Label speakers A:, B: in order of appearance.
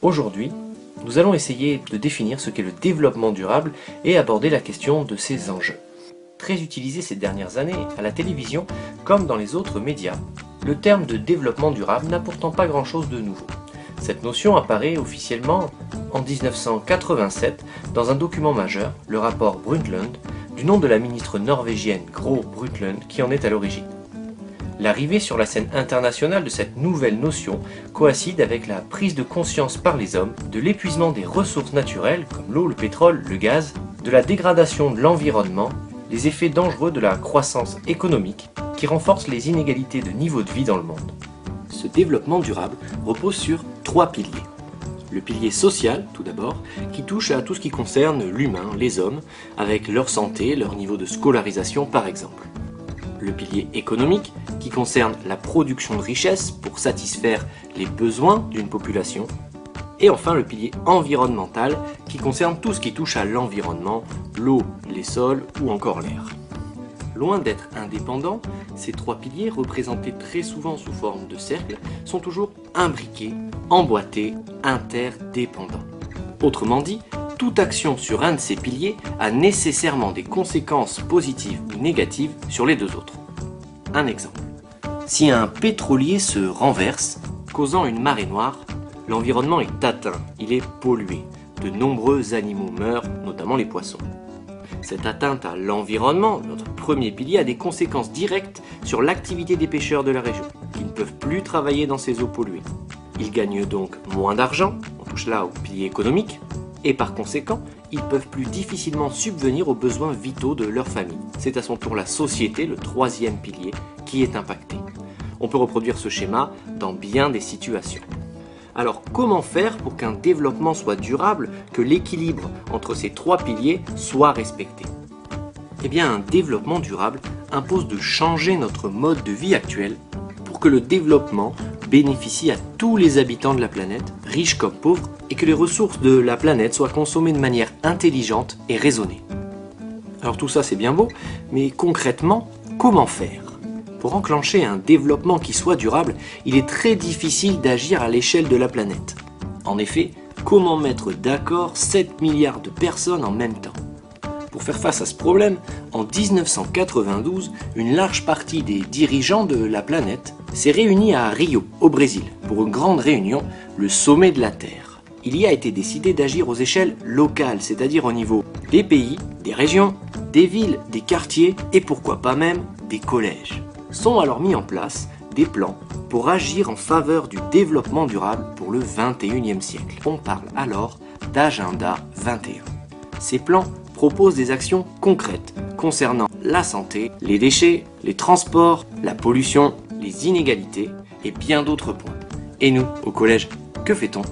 A: Aujourd'hui, nous allons essayer de définir ce qu'est le développement durable et aborder la question de ses enjeux. Très utilisé ces dernières années à la télévision comme dans les autres médias, le terme de développement durable n'a pourtant pas grand-chose de nouveau. Cette notion apparaît officiellement en 1987 dans un document majeur, le rapport Brundtland, du nom de la ministre norvégienne Gro Brundtland qui en est à l'origine. L'arrivée sur la scène internationale de cette nouvelle notion coïncide avec la prise de conscience par les hommes de l'épuisement des ressources naturelles comme l'eau, le pétrole, le gaz, de la dégradation de l'environnement, les effets dangereux de la croissance économique qui renforcent les inégalités de niveau de vie dans le monde. Ce développement durable repose sur 3 piliers. Le pilier social, tout d'abord, qui touche à tout ce qui concerne l'humain, les hommes, avec leur santé, leur niveau de scolarisation par exemple. Le pilier économique, qui concerne la production de richesses pour satisfaire les besoins d'une population. Et enfin le pilier environnemental, qui concerne tout ce qui touche à l'environnement, l'eau, les sols ou encore l'air. Loin d'être indépendants, ces 3 piliers, représentés très souvent sous forme de cercle, sont toujours imbriqués, emboîtés, interdépendants. Autrement dit, toute action sur un de ces piliers a nécessairement des conséquences positives ou négatives sur les deux autres. Un exemple. Si un pétrolier se renverse, causant une marée noire, l'environnement est atteint, il est pollué. De nombreux animaux meurent, notamment les poissons. Cette atteinte à l'environnement, notre premier pilier, a des conséquences directes sur l'activité des pêcheurs de la région, qui ne peuvent plus travailler dans ces eaux polluées. Ils gagnent donc moins d'argent, on touche là au pilier économique, et par conséquent, ils peuvent plus difficilement subvenir aux besoins vitaux de leur famille. C'est à son tour la société, le 3e pilier, qui est impacté. On peut reproduire ce schéma dans bien des situations. Alors comment faire pour qu'un développement soit durable, que l'équilibre entre ces 3 piliers soit respecté? Eh bien, un développement durable impose de changer notre mode de vie actuel pour que le développement bénéficie à tous les habitants de la planète, riches comme pauvres, et que les ressources de la planète soient consommées de manière intelligente et raisonnée. Alors tout ça c'est bien beau, mais concrètement, comment faire? Pour enclencher un développement qui soit durable, il est très difficile d'agir à l'échelle de la planète. En effet, comment mettre d'accord 7 milliards de personnes en même temps? Pour faire face à ce problème, en 1992, une large partie des dirigeants de la planète s'est réunie à Rio, au Brésil, pour une grande réunion, le sommet de la Terre. Il y a été décidé d'agir aux échelles locales, c'est-à-dire au niveau des pays, des régions, des villes, des quartiers et pourquoi pas même des collèges. Sont alors mis en place des plans pour agir en faveur du développement durable pour le 21e siècle. On parle alors d'Agenda 21. Ces plans proposent des actions concrètes concernant la santé, les déchets, les transports, la pollution, les inégalités et bien d'autres points. Et nous, au collège, que fait-on ?